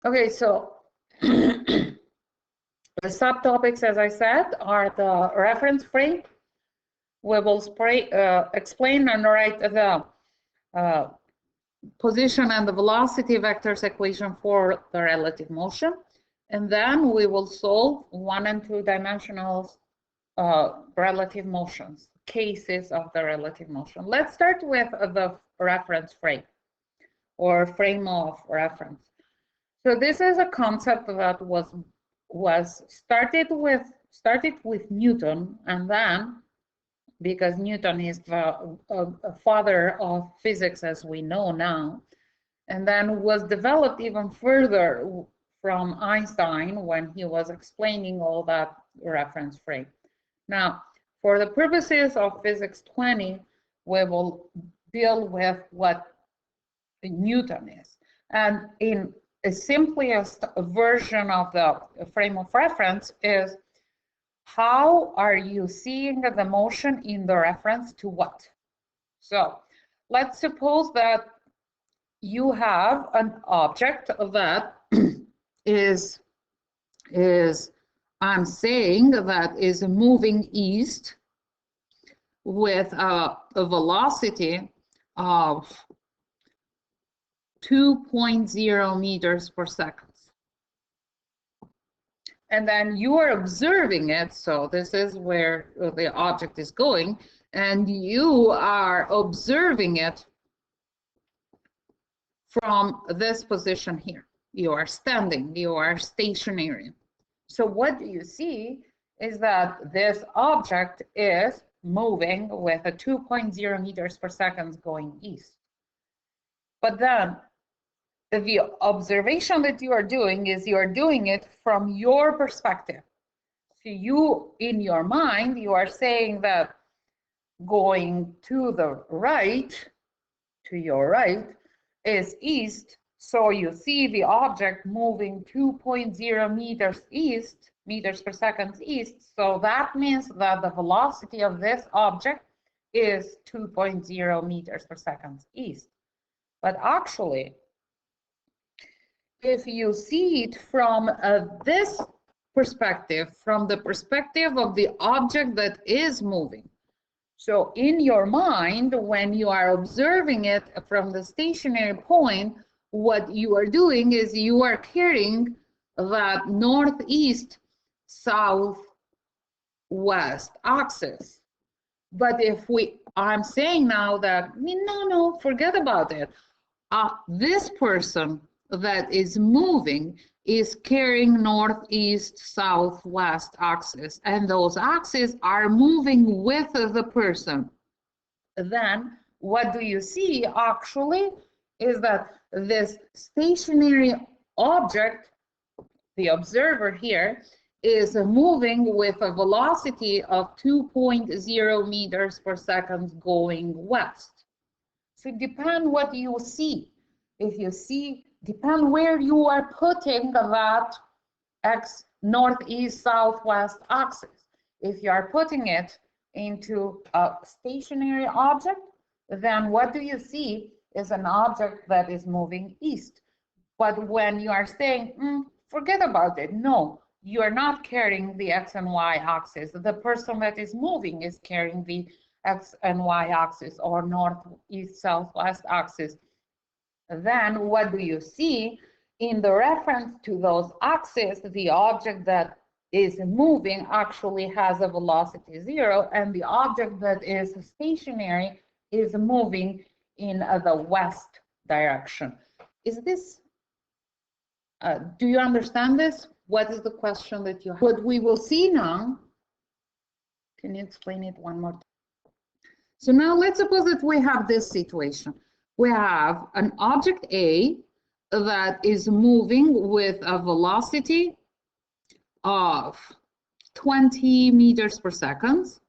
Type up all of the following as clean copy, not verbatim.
Okay, so the subtopics, as I said, are the reference frame. We will explain and write the position and the velocity vectors equation for the relative motion. And then we will solve 1 and 2 dimensional relative motions, cases of the relative motion. Let's start with the reference frame or frame of reference. So this is a concept that was started with Newton, and then, because Newton is the father of physics as we know now, and then was developed even further from Einstein when he was explaining all that reference frame. Now, for the purposes of Physics 20, we will deal with what Newton is. And in a simplest version of the frame of reference is, how are you seeing the motion in the reference to what? So let's suppose that you have an object that is I'm saying that is moving east with a velocity of 2.0 meters per second. And then you are observing it, so this is where the object is going, and you are observing it from this position here. You are standing, you are stationary. So what you see is that this object is moving with a 2.0 meters per second going east. But then the observation that you are doing is you are doing it from your perspective. So you, in your mind, you are saying that going to the right, to your right, is east. So you see the object moving 2.0 meters per second east. So that means that the velocity of this object is 2.0 meters per second east. But actually, if you see it from this perspective, from the perspective of the object that is moving. So in your mind, when you are observing it from the stationary point, what you are doing is you are carrying that northeast, southwest axis. But if I'm saying now that, no, forget about it. This person that is moving is carrying northeast, southwest axis, and those axes are moving with the person. Then what do you see actually is that this stationary object, the observer here, is moving with a velocity of 2.0 meters per second going west. So depend what you see. If you see, depend where you are putting that x northeast southwest axis. If you are putting it into a stationary object, then what do you see is an object that is moving east. But when you are saying, forget about it, no, you are not carrying the x and y axis. The person that is moving is carrying the x and y axis or northeast southwest axis. Then what do you see? In the reference to those axes, the object that is moving actually has a velocity 0, and the object that is stationary is moving in the west direction. Is this, do you understand this? What is the question that you have? What we will see now, can you explain it one more time? So now let's suppose that we have this situation. We have an object A that is moving with a velocity of 20 meters per second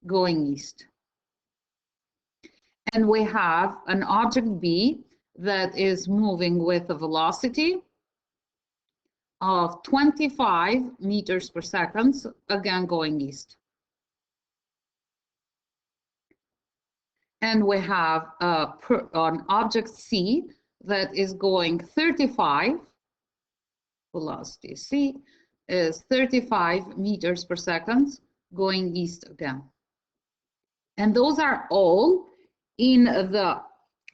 going east. And we have an object B that is moving with a velocity of 25 meters per second, again going east. And we have an object C that is going 35 velocity C is 35 meters per second going east again. And those are all in the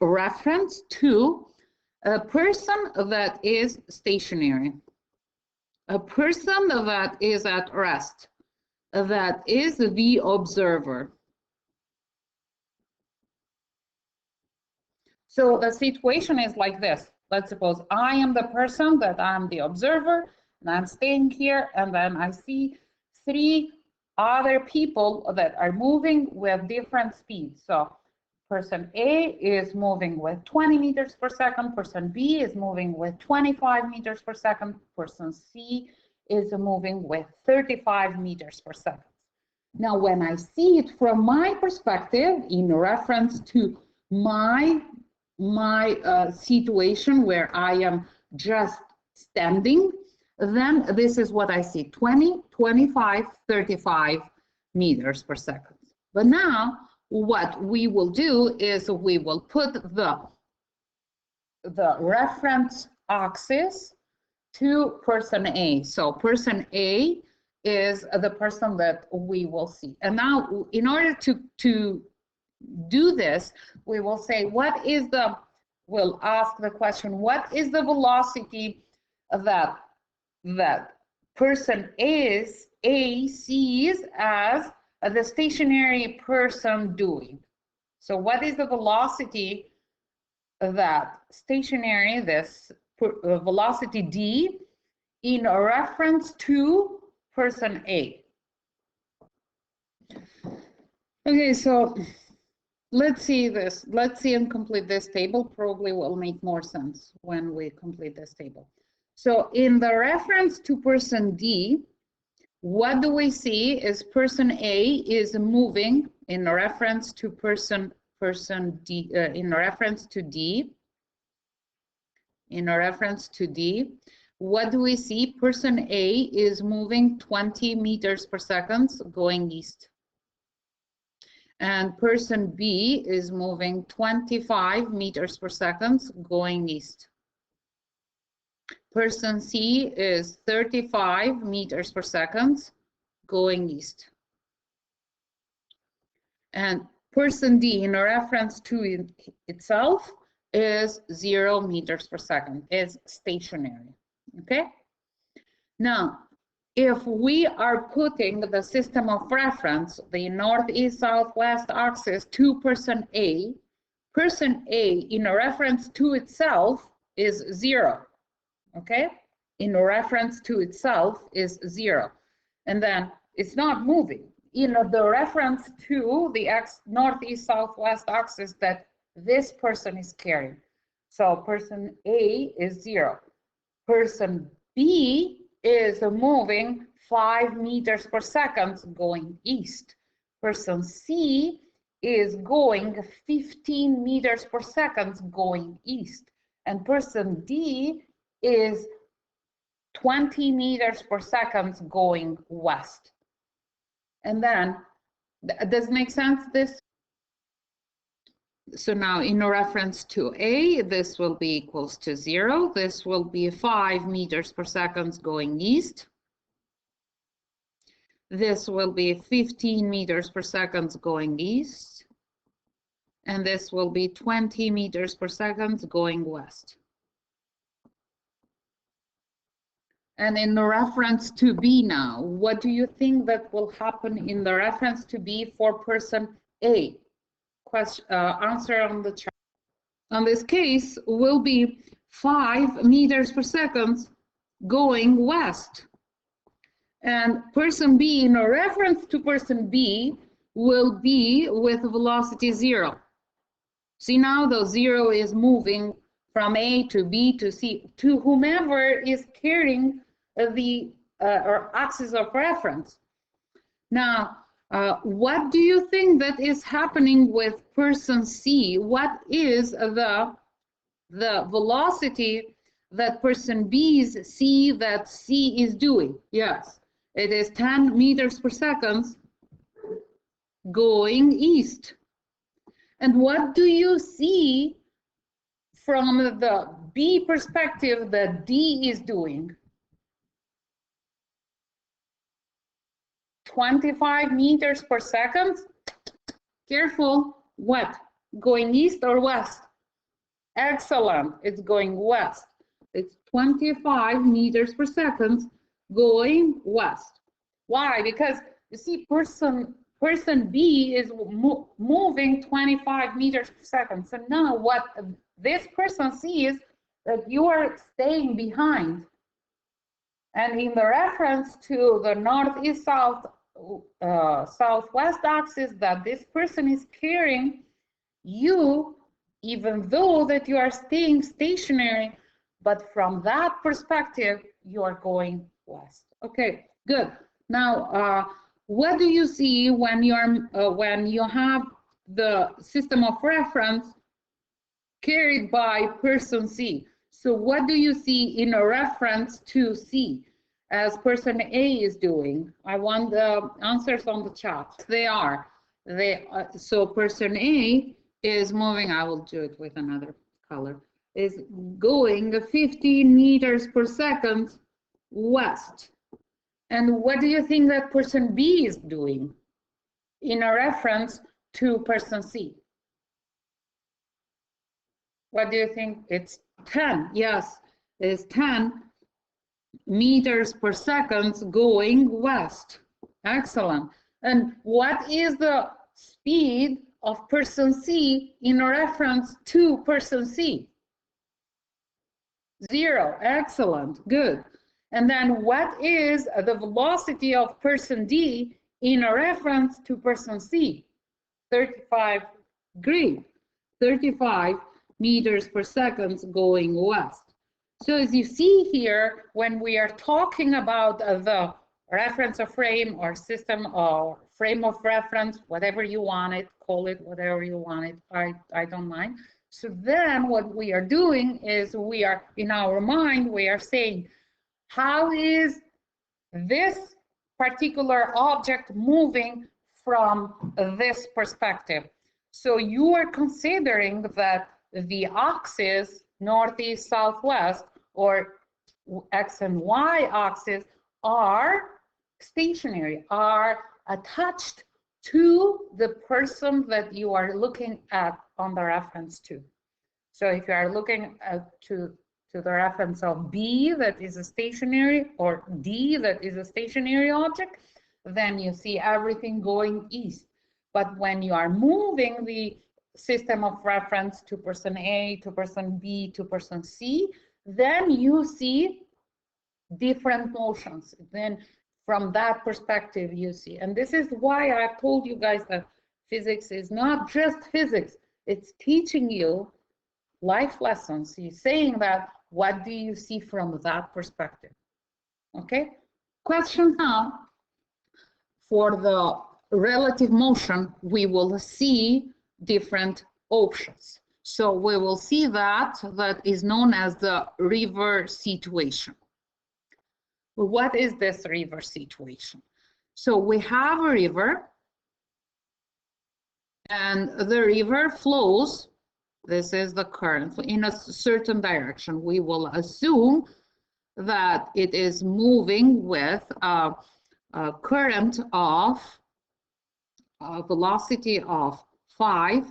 reference to a person that is stationary, a person that is at rest, that is the observer. So the situation is like this. Let's suppose I am the person, that I'm the observer, and I'm staying here, and then I see 3 other people that are moving with different speeds. So person A is moving with 20 meters per second, person B is moving with 25 meters per second, person C is moving with 35 meters per second. Now, when I see it from my perspective, in reference to my situation where I am just standing, then this is what I see: 20, 25, 35 meters per second. But now what we will do is we will put the reference axis to person A. So person A is the person that we will see. And now in order to do this, we will say, what is the, we'll ask the question, what is the velocity that person A sees as the stationary person doing? So what is the velocity that stationary, this velocity D, in reference to person A? Okay, so let's see this. Let's see and complete this table. Probably will make more sense when we complete this table. So in the reference to person D, what do we see is person A is moving in reference to person D, in reference to D. In reference to D, what do we see? Person A is moving 20 meters per second going east. And person B is moving 25 meters per second going east. Person C is 35 meters per second going east. And person D, in reference to itself, is 0 meters per second, is stationary. Okay? Now, if we are putting the system of reference, the northeast southwest axis, to person A in reference to itself is 0. Okay? In reference to itself is 0. And then it's not moving. In the reference to the northeast southwest axis that this person is carrying. So person A is 0. Person B is moving 5 meters per second going east. Person C is going 15 meters per second going east. And person D is 20 meters per second going west. And then, does it make sense, this? So now in reference to A, this will be equals to 0. This will be 5 meters per second going east. This will be 15 meters per second going east. And this will be 20 meters per second going west. And in reference to B now, what do you think that will happen in the reference to B for person A? Question, answer on the chart. On this case will be 5 meters per second going west. And person B in a reference to person B will be with velocity 0. See now the 0 is moving from A to B to C to whomever is carrying the axis of reference. Now, what do you think that is happening with person C? What is the velocity that person B's C that C is doing? Yes, it is 10 meters per second going east. And what do you see from the B perspective that D is doing? 25 meters per second. Careful. What? Going east or west? Excellent. It's going west. It's 25 meters per second going west. Why? Because you see, person B is moving 25 meters per second. So now what this person sees that you are staying behind. And in the reference to the northeast south southwest axis that this person is carrying, you, even though that you are staying stationary, but from that perspective, you are going west. Okay, good. Now, what do you see when you have the system of reference carried by person C? So what do you see in a reference to C as person A is doing? I want the answers on the chat. So person A is moving, I will do it with another color, is going 15 meters per second west. And what do you think that person B is doing in a reference to person C? What do you think? It's 10. Yes, it's 10 meters per second going west. Excellent. And what is the speed of person C in a reference to person C? 0. Excellent. Good. And then what is the velocity of person D in a reference to person C? 35. Great. 35 meters per second going west. So as you see here, when we are talking about the reference of frame or system or frame of reference, whatever you want it, call it whatever you want it, I don't mind. So then what we are doing is we are, in our mind, we are saying, how is this particular object moving from this perspective? So you are considering that the axis, northeast, southwest, or X and Y axis are stationary, are attached to the person that you are looking at on the reference to. So if you are looking to the reference of B that is a stationary, or D that is a stationary object, then you see everything going east. But when you are moving the system of reference to person A, to person B, to person C, then you see different motions. Then from that perspective you see. And this is why I've told you guys that physics is not just physics, it's teaching you life lessons. He's saying that, what do you see from that perspective? Okay, question now. For the relative motion, we will see different options. So we will see that is known as the river situation. What is this river situation? So we have a river, and the river flows. This is the current in a certain direction. We will assume that it is moving with a current of a velocity of 5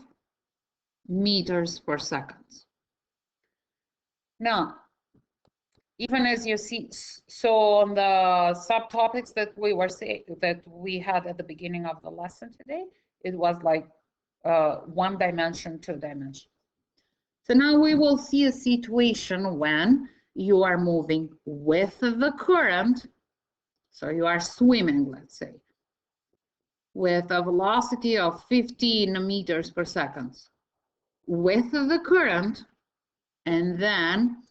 meters per second. Now, even as you see, so on the subtopics that we were saying that we had at the beginning of the lesson today, it was like 1 dimension, 2 dimension. So now we will see a situation when you are moving with the current. So you are swimming, let's say, with a velocity of 15 meters per second with the current, and then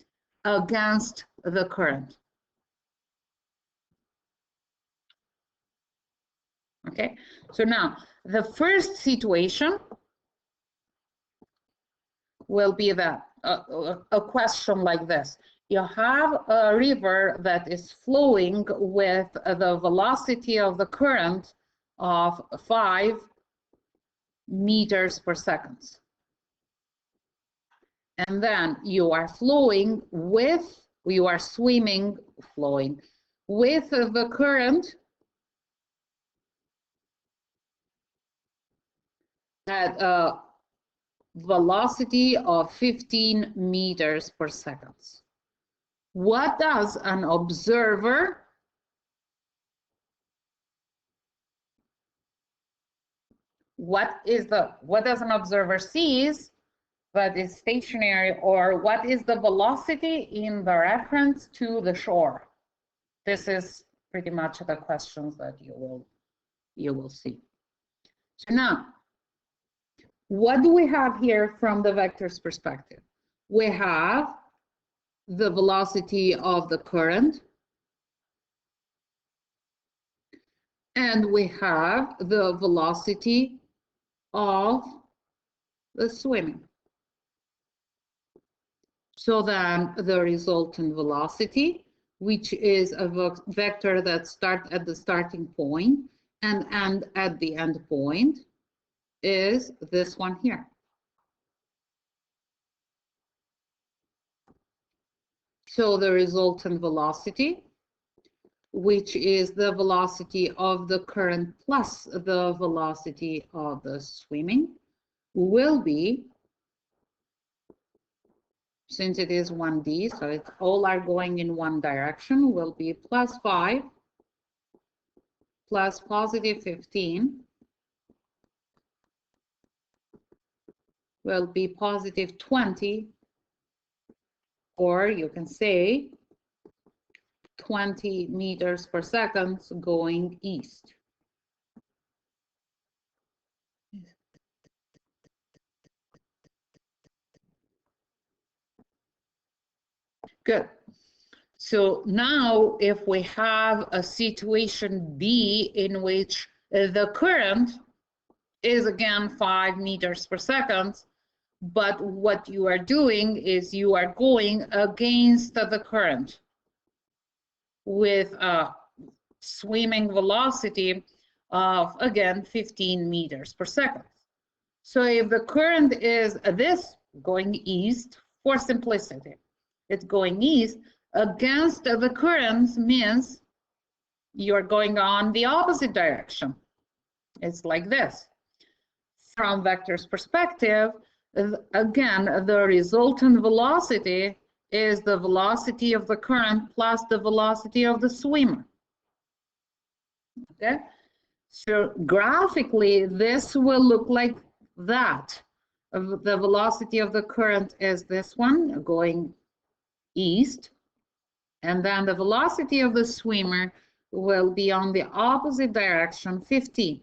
against the current. Okay, so now the first situation will be that a question like this. You have a river that is flowing with the velocity of the current of 5 meters per second. And then you are flowing with, you are swimming, flowing with the current at a velocity of 15 meters per second. What does an observer what does an observer sees that is stationary, or what is the velocity in the reference to the shore? This is pretty much the questions that you will see. So now, what do we have here from the vector's perspective? We have the velocity of the current, and we have the velocity of the swimming. So then the resultant velocity, which is a vector that starts at the starting point and end at the end point, is this one here. So the resultant velocity, which is the velocity of the current plus the velocity of the swimming, will be, since it is 1D, so it's all are going in one direction, will be plus 5 plus positive 15 will be positive 20, or you can say 20 meters per second going east. Good. So now if we have a situation B in which the current is again 5 meters per second, but what you are doing is you are going against the current with a swimming velocity of, again, 15 meters per second. So if the current is this going east, for simplicity, it's going east, against the current means you're going on the opposite direction. It's like this. From vector's perspective, again, the resultant velocity is the velocity of the current plus the velocity of the swimmer. Okay, so graphically, this will look like that. The velocity of the current is this one going east, and then the velocity of the swimmer will be on the opposite direction, 15,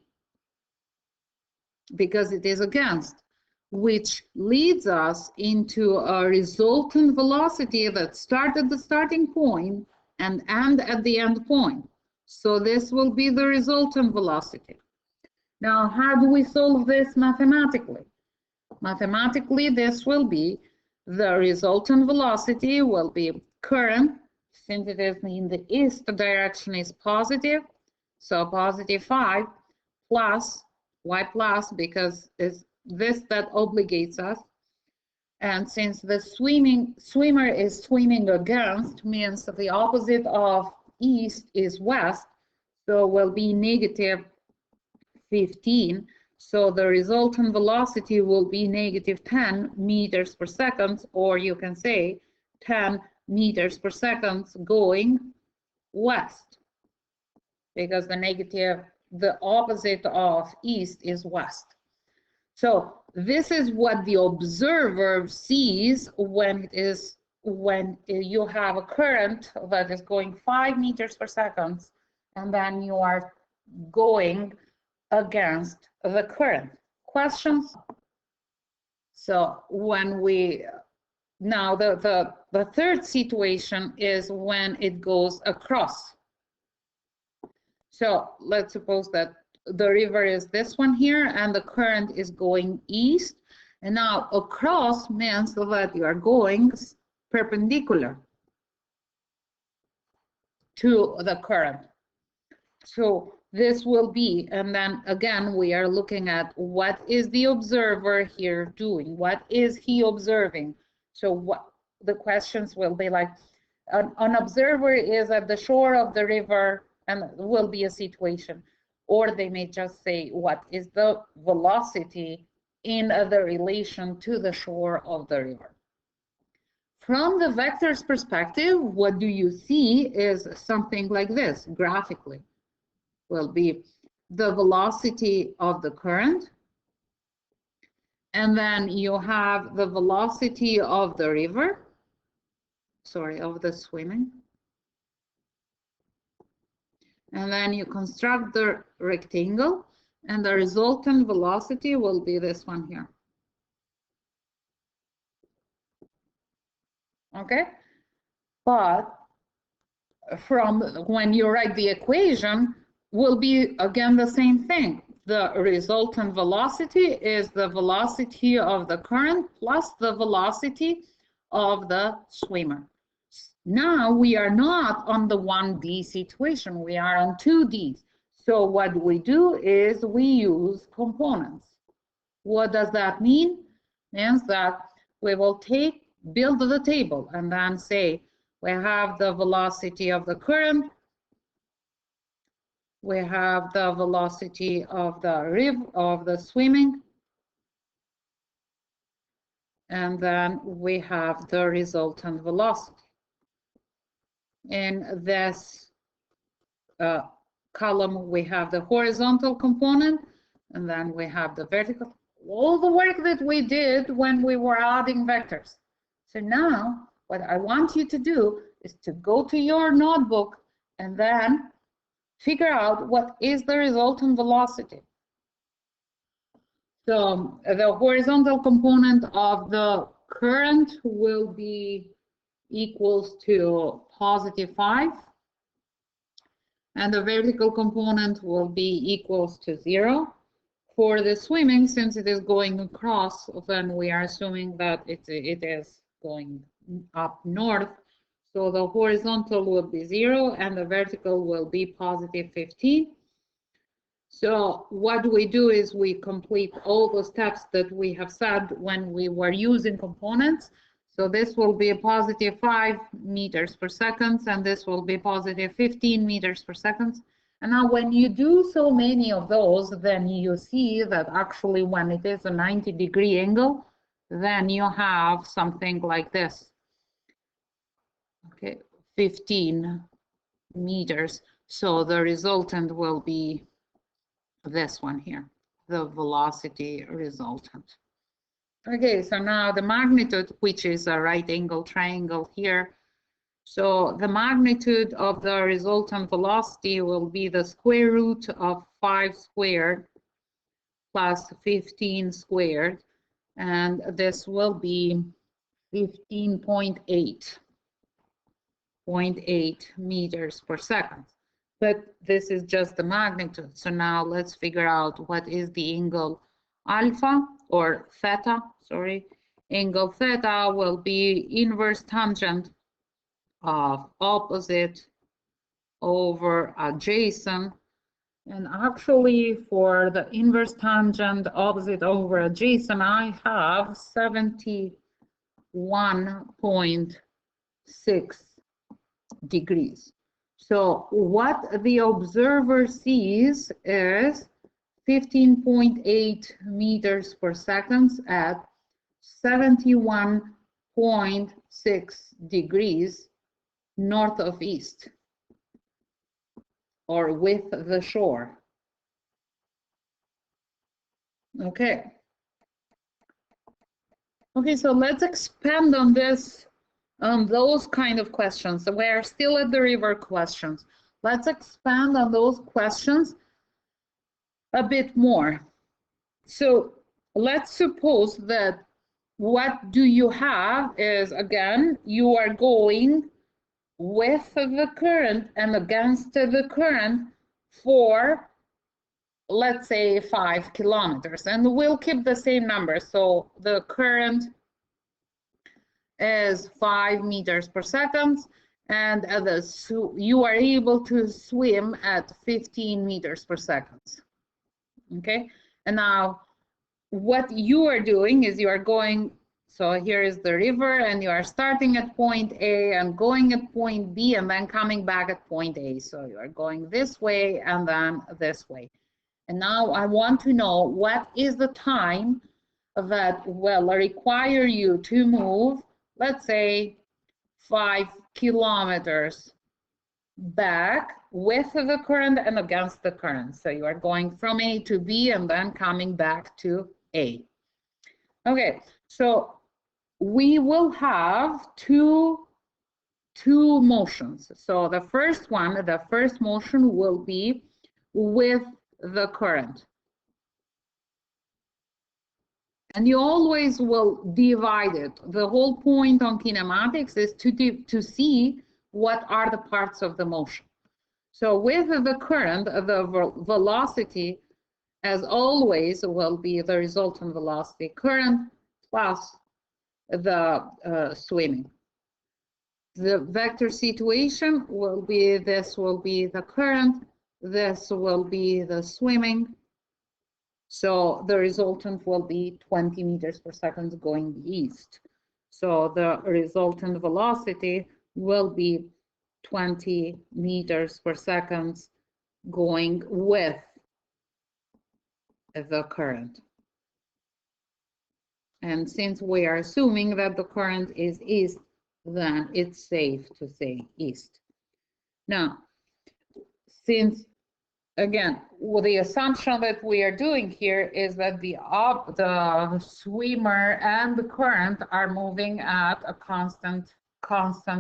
because it is against, which leads us into a resultant velocity that starts at the starting point and end at the end point. So this will be the resultant velocity. Now, how do we solve this mathematically? Mathematically, this will be the resultant velocity will be current, since it is in the east, the direction is positive, so positive 5 plus, why plus? Because it's this that obligates us. And since the swimmer is swimming against, means that the opposite of east is west, so will be negative 15. So the resultant velocity will be negative 10 meters per second, or you can say 10 meters per second going west, because the opposite of east is west. So this is what the observer sees when you have a current that is going 5 meters per second, and then you are going against the current. Questions? So when now the third situation is when it goes across. So let's suppose that the river is this one here and the current is going east, and now across means that you are going perpendicular to the current. So this will be, and then again we are looking at what is the observer here doing, what is he observing. So what the questions will be like, an observer is at the shore of the river, and will be a situation, or they may just say what is the velocity in the relation to the shore of the river. From the vector's perspective, what do you see is something like this graphically. Will be the velocity of the current, and then you have the velocity of the river, sorry, of the swimming. And then you construct the rectangle, and the resultant velocity will be this one here. Okay, but from when you write the equation, will be again the same thing. The resultant velocity is the velocity of the current plus the velocity of the swimmer. Now we are not on the 1D situation, we are on 2Ds. So what we do is we use components. What does that mean? It means that we will build the table and then say we have the velocity of the current, we have the velocity of the river, of the swimming, and then we have the resultant velocity. In this column, we have the horizontal component, and then we have the vertical. All the work that we did when we were adding vectors. So now, what I want you to do is to go to your notebook and then figure out what is the resultant velocity. So the horizontal component of the current will be equals to +5, and the vertical component will be equals to 0. For the swimming, since it is going across, then we are assuming that it is going up north. So the horizontal will be 0 and the vertical will be +15. So what we do is we complete all the steps that we have said when we were using components. So this will be a +5 meters per second, and this will be +15 meters per second. And now when you do so many of those, then you see that actually when it is a 90-degree angle, then you have something like this. Okay, 15 meters. So the resultant will be this one here, the velocity resultant. Okay, so now the magnitude, which is a right angle triangle here. So the magnitude of the resultant velocity will be the square root of 5 squared plus 15 squared, and this will be 15.8 meters per second. But this is just the magnitude. So now let's figure out what is the angle alpha or theta, sorry. Angle theta will be inverse tangent of opposite over adjacent. And actually for the inverse tangent opposite over adjacent, I have 71.6 degrees. So what the observer sees is 15.8 meters per second at 71.6 degrees north of east, or with the shore. Okay. Okay, so let's expand on this, those kind of questions. So we're still at the river questions. Let's expand on those questions a bit more. So let's suppose that what do you have is, again, you are going with the current and against the current for, let's say, 5 kilometers, and we'll keep the same number. So the current is 5 meters per second, and you are able to swim at 15 meters per second. Okay, and now what you are doing is you are going, so here is the river, and you are starting at point A and going at point B and then coming back at point A. So you are going this way and then this way. And now I want to know what is the time that will require you to move, let's say, 5 kilometers back with the current and against the current. So you are going from A to B and then coming back to A. Okay, so we will have two motions. So the first motion will be with the current. And you always will divide it. The whole point on kinematics is to see what are the parts of the motion. So with the current, the velocity, as always, will be the resultant velocity current plus the swimming. The vector situation will be, this will be the current, this will be the swimming. So the resultant will be 20 meters per second going east. So the resultant velocity will be 20 meters per second going with the current. And since we are assuming that the current is east, then it's safe to say east. Now, since again, well, the assumption that we are doing here is that the swimmer and the current are moving at a constant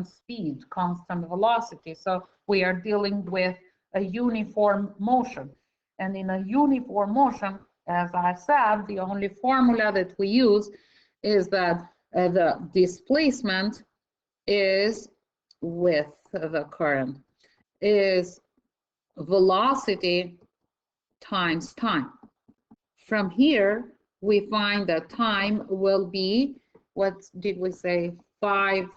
speed, constant velocity. So we are dealing with a uniform motion. And in a uniform motion, as I said, the only formula that we use is that the displacement is with the current, is velocity times time. From here, we find that time will be, what did we say, 5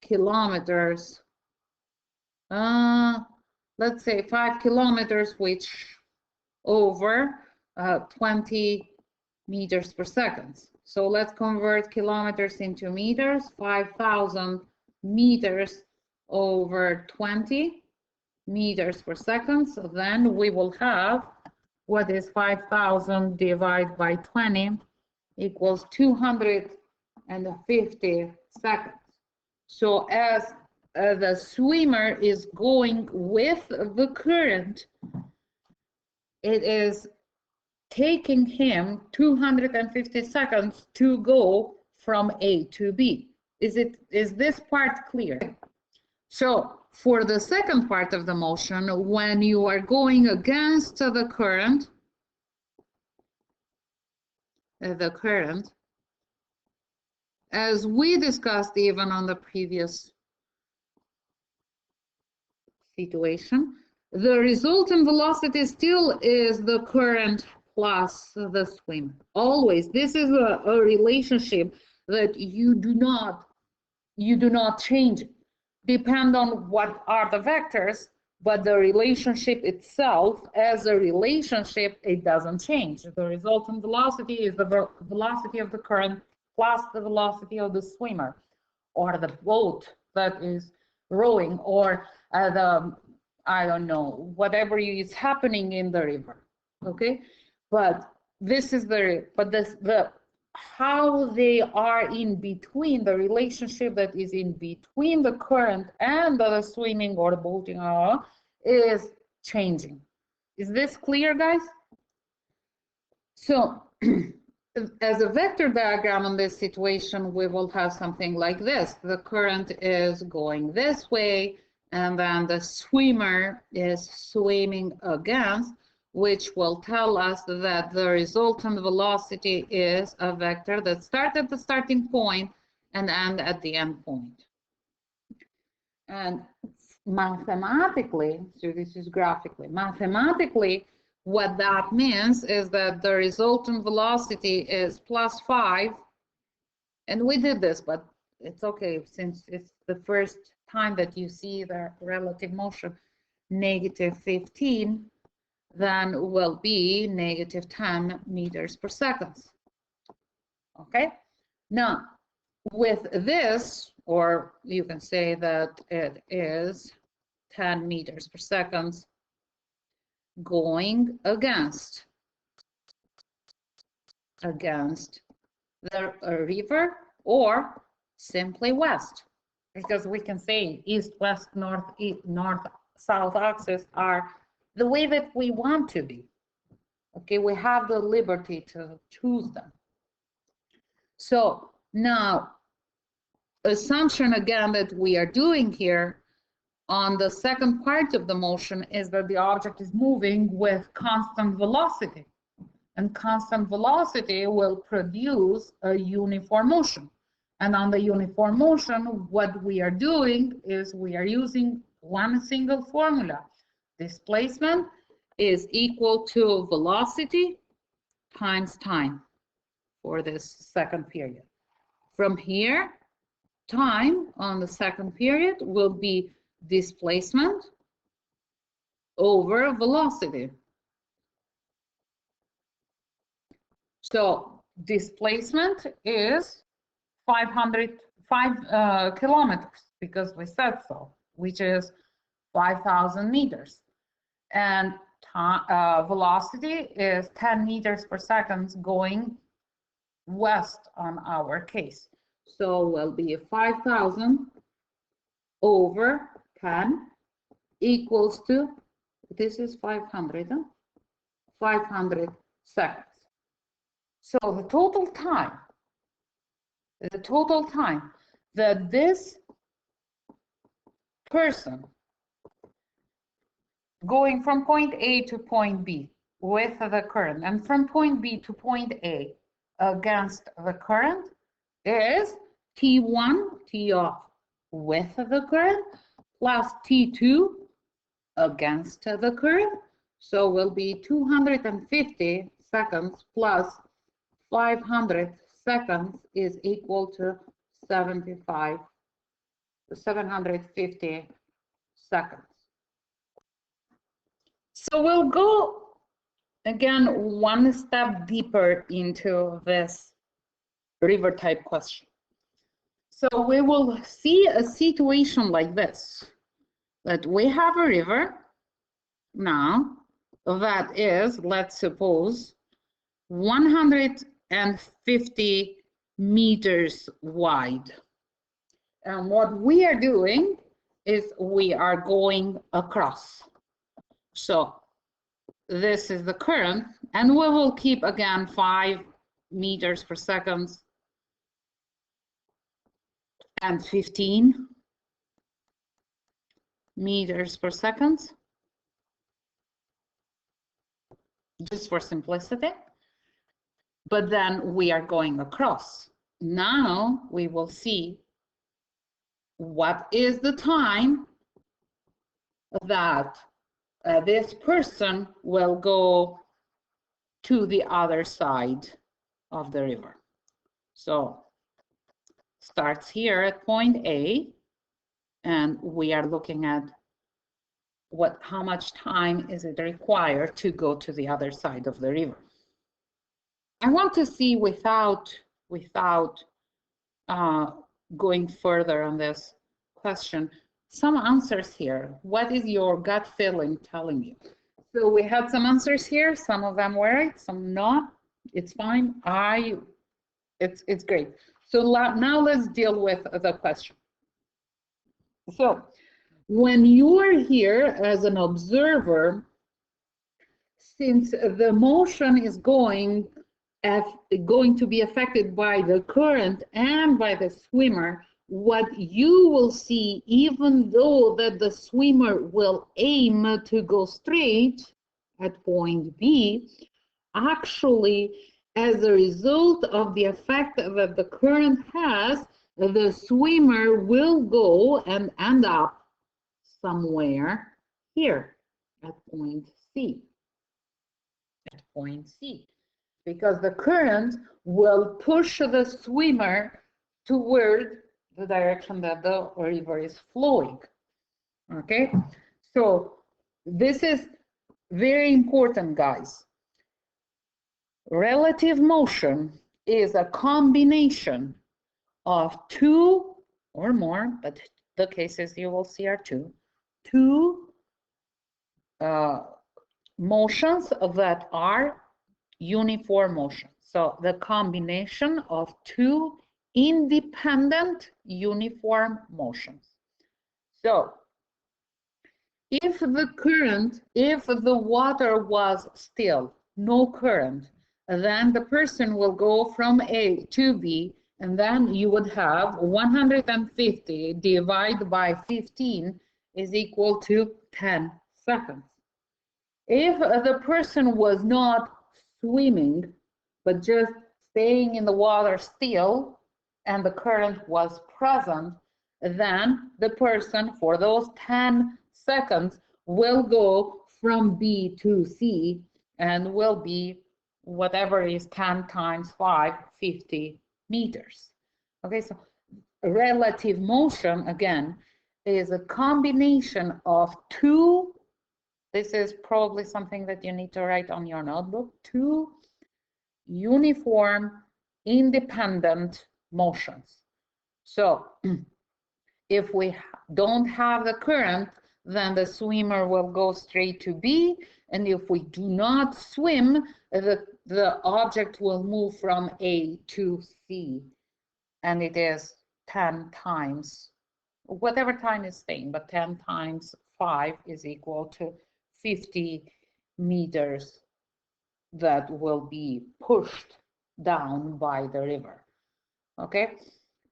kilometers. Let's say 5 kilometers, which over 20 meters per second. So let's convert kilometers into meters, 5,000 meters over 20 meters per second. So then we will have, what is 5,000 divided by 20 equals 250 seconds. So as the swimmer is going with the current, it is taking him 250 seconds to go from A to B. Is this part clear? So for the second part of the motion, when you are going against the current, as we discussed even on the previous situation, the resultant velocity still is the current plus the swim. Always, this is a relationship that you do not change. Depend on what are the vectors, but the relationship itself, as a relationship, it doesn't change. The resultant velocity is the velocity of the current plus the velocity of the swimmer, or the boat that is rowing, or I don't know, whatever is happening in the river. Okay, but this is the how they are in between, the relationship that is in between the current and the swimming or the boating is changing. Is this clear, guys? So as a vector diagram in this situation, we will have something like this. The current is going this way, and then the swimmer is swimming against, which will tell us that the resultant velocity is a vector that starts at the starting point and ends at the end point. And mathematically, so this is graphically, mathematically, what that means is that the resultant velocity is +5. And we did this, but it's okay since it's the first time that you see the relative motion, -15. Then will be -10 meters per second. Okay, now with this, or you can say that it is 10 meters per second going against the river, or simply west, because we can say east, west, north, east, north, south axis are the way that we want to be. Okay, we have the liberty to choose them. So now, assumption again that we are doing here on the second part of the motion is that the object is moving with constant velocity. And constant velocity will produce a uniform motion. And on the uniform motion, what we are doing is we are using one single formula. Displacement is equal to velocity times time for this second period. From here, time on the second period will be displacement over velocity. So displacement is 5 kilometers, because we said so, which is 5,000 meters. And velocity is 10 meters per second going west on our case. So will be 5,000 over 10 equals to, this is 500, 500 seconds. So the total time that this person going from point A to point B with the current, and from point B to point A against the current, is T1, T off with the current, plus T2 against the current. So will be 250 seconds plus 500 seconds is equal to 750 seconds. So we'll go again one step deeper into this river type question. So we will see a situation like this, that we have a river now that is, let's suppose, 150 meters wide. And what we are doing is we are going across. So this is the current, and we will keep again 5 meters per second and 15 meters per second, just for simplicity. But then we are going across. Now we will see what is the time that this person will go to the other side of the river. So starts here at point A, and we are looking at how much time is it required to go to the other side of the river. I want to see without going further on this question, some answers here. What is your gut feeling telling you? So we had some answers here. Some of them were right, some not. It's fine. It's great. So now let's deal with the question. So when you are here as an observer, since the motion is going to be affected by the current and by the swimmer, what you will see, even though that the swimmer will aim to go straight at point B, actually, as a result of the effect that the current has, the swimmer will go and end up somewhere here at point C. At point C. Because the current will push the swimmer toward the direction that the river is flowing. Okay, so this is very important, guys. Relative motion is a combination of two or more, but the cases you will see are two motions that are uniform motions. So the combination of two independent uniform motions. So if the water was still, no current, then the person will go from A to B, and then you would have 150 divided by 15 is equal to 10 seconds. If the person was not swimming, but just staying in the water still, and the current was present, then the person for those 10 seconds will go from B to C and will be whatever is 10 times 5, 50 meters. Okay, so relative motion, again, is a combination of two. This is probably something that you need to write on your notebook. Two uniform, independent motions. So if we don't have the current, then the swimmer will go straight to B. And if we do not swim, the object will move from A to C. And it is 10 times, whatever time is staying, but 10 times 5 is equal to 50 meters that will be pushed down by the river. Okay,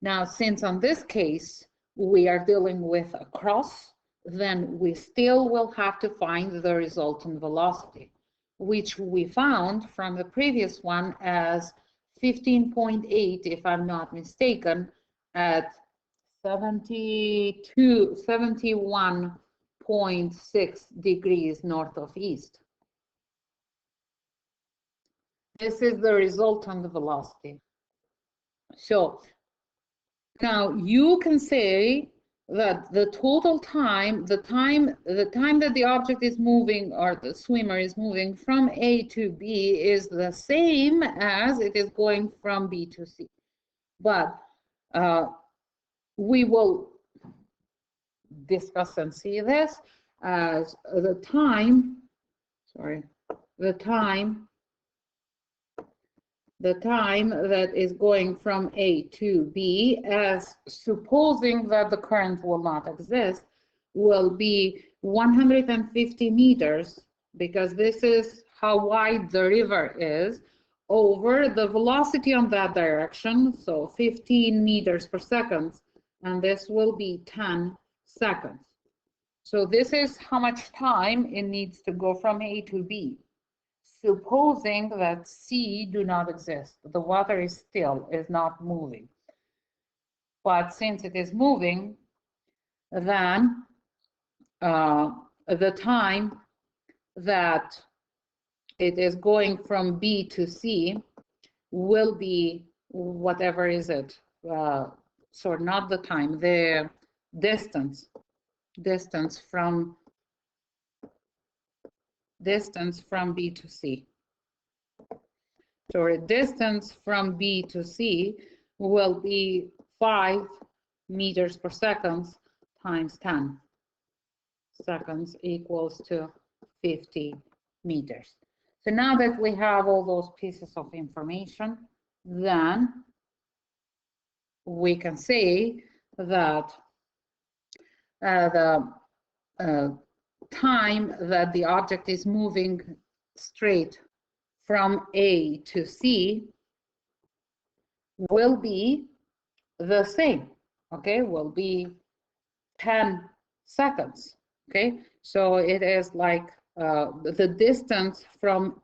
now since on this case we are dealing with a cross, then we still will have to find the resultant velocity, which we found from the previous one as 15.8, if I'm not mistaken, at 71.6 degrees north of east. This is the resultant velocity. So now you can say that the total time, the time that the object is moving or the swimmer is moving from A to B is the same as it is going from B to C. But we will discuss and see this as the time that is going from A to B, as supposing that the current will not exist, will be 150 meters, because this is how wide the river is, over the velocity on that direction, so 15 meters per second, and this will be 10 seconds. So this is how much time it needs to go from A to B. Supposing that C do not exist, the water is still, is not moving. But since it is moving, then the time that it is going from B to C will be whatever is it, so not the time, the distance from B to C. So a distance from B to C will be 5 meters per second times 10 seconds equals to 50 meters. So now that we have all those pieces of information, then we can say that the time that the object is moving straight from A to C will be the same, okay, will be 10 seconds, okay? So it is like the distance from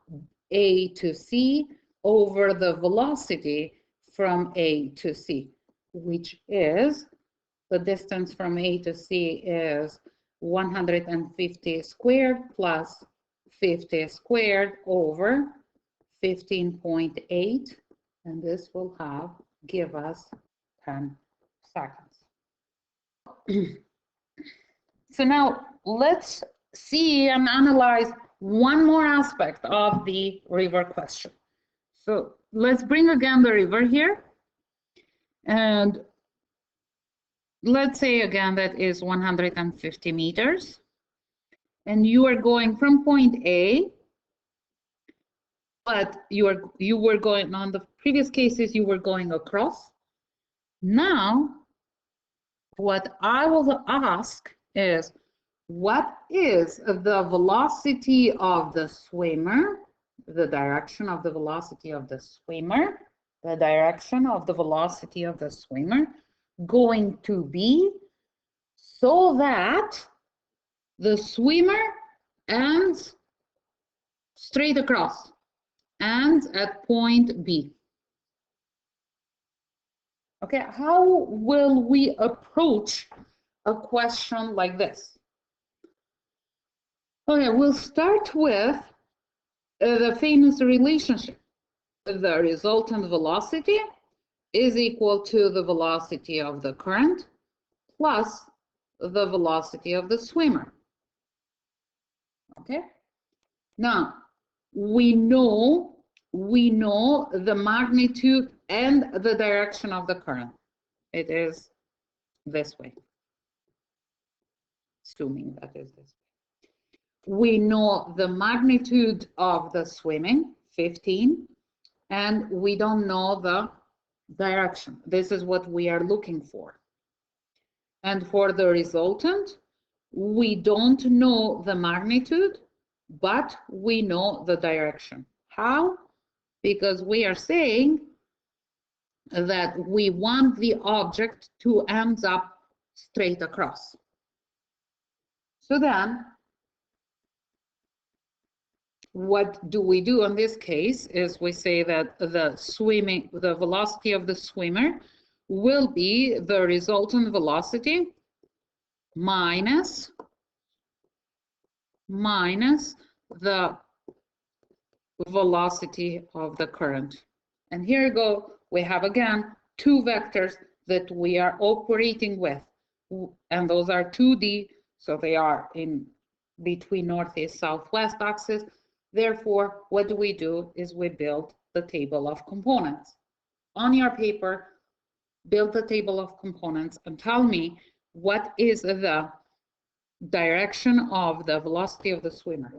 A to C over the velocity from A to C, which is, the distance from A to C is 150 squared plus 50 squared over 15.8, and this will give us 10 seconds. So now let's see and analyze one more aspect of the river question. So let's bring again the river here, and let's say again that is 150 meters, and you are going from point A but you were going on the previous cases, you were going across. Now, what I will ask is, what is the velocity of the swimmer, the direction of the velocity of the swimmer, the direction of the velocity of the swimmer going to be so that the swimmer ends straight across, ends at point B. Okay, how will we approach a question like this? Okay, we'll start with the famous relationship. The resultant velocity is equal to the velocity of the current plus the velocity of the swimmer. Okay, now we know the magnitude and the direction of the current. It is this way, assuming that is this way. We know the magnitude of the swimming, 15, and we don't know the direction. This is what we are looking for. And for the resultant, we don't know the magnitude, but we know the direction. How? Because we are saying that we want the object to end up straight across. So then, what do we do in this case is we say that the velocity of the swimmer will be the resultant velocity minus the velocity of the current. And here you go, we have again two vectors that we are operating with, and those are 2D, so they are in between northeast southwest axis. Therefore, what do is we build the table of components. On your paper, build the table of components and tell me what is the direction of the velocity of the swimmer.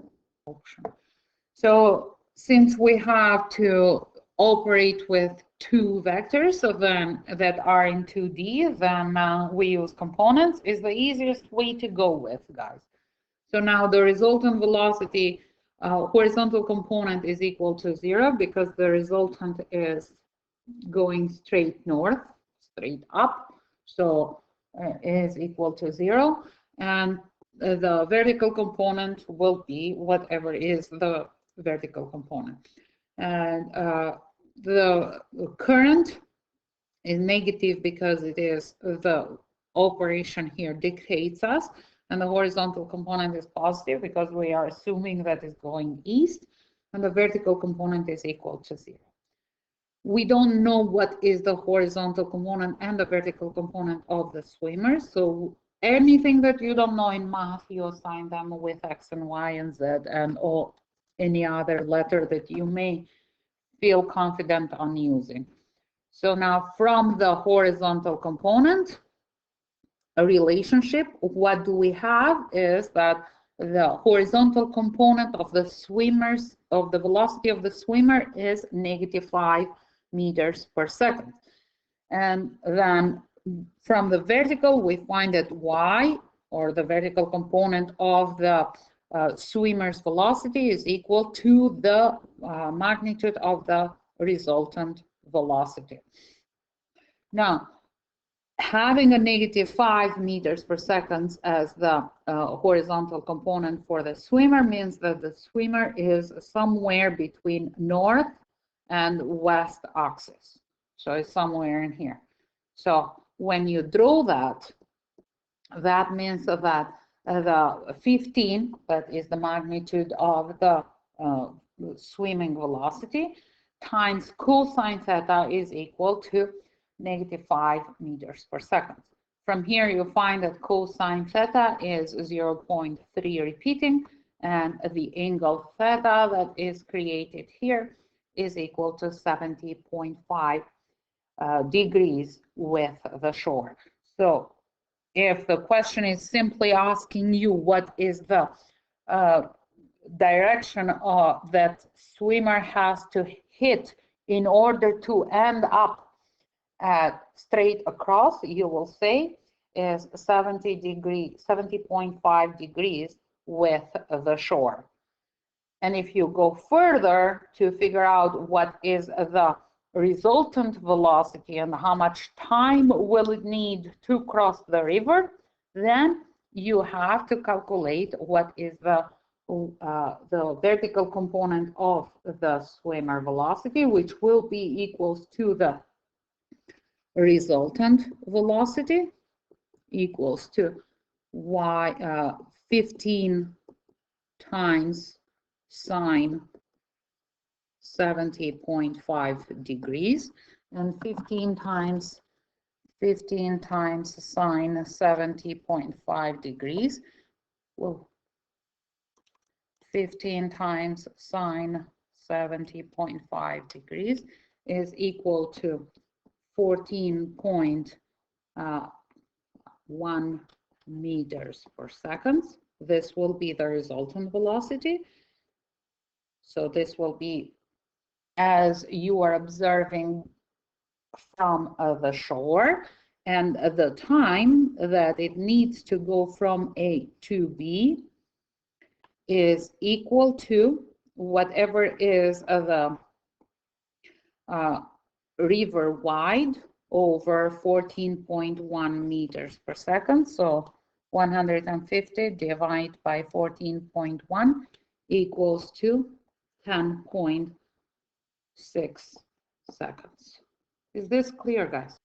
So since we have to operate with two vectors, so then that are in 2D, then we use components is the easiest way to go with, guys. So now the resultant velocity horizontal component is equal to 0 because the resultant is going straight north, straight up, so is equal to 0, and the vertical component will be whatever is the vertical component. And the current is negative because it is the operation here dictates us, and the horizontal component is positive because we are assuming that it's going east, and the vertical component is equal to 0. We don't know what is the horizontal component and the vertical component of the swimmer, so anything that you don't know in math, you assign them with X and Y and Z and or any other letter that you may feel confident on using. So now from the horizontal component, a relationship, what do we have is that the horizontal component of the swimmers, of the velocity of the swimmer is -5 meters per second. And then from the vertical, we find that y, or the vertical component of the swimmer's velocity, is equal to the magnitude of the resultant velocity. Now, having a -5 meters per second as the horizontal component for the swimmer means that the swimmer is somewhere between north and west axis. So it's somewhere in here. So when you draw that, that means that the 15, that is the magnitude of the swimming velocity, times cosine theta is equal to -5 meters per second. From here, you find that cosine theta is 0.3 repeating, and the angle theta that is created here is equal to 70.5 degrees with the shore. So if the question is simply asking you what is the direction that swimmer has to hit in order to end up at straight across, you will say, is 70.5 degrees with the shore. And if you go further to figure out what is the resultant velocity and how much time will it need to cross the river, then you have to calculate what is the vertical component of the swimmer velocity, which will be equals to the resultant velocity equals to 15 times sine 70.5 degrees, and 15 times sine 70.5 degrees. Well, 15 times sine 70.5 degrees is equal to 14.1 meters per second. This will be the resultant velocity. So this will be as you are observing from the shore, and the time that it needs to go from A to B is equal to whatever is the river wide over 14.1 meters per second. So 150 divided by 14.1 equals to 10.6 seconds. Is this clear, guys?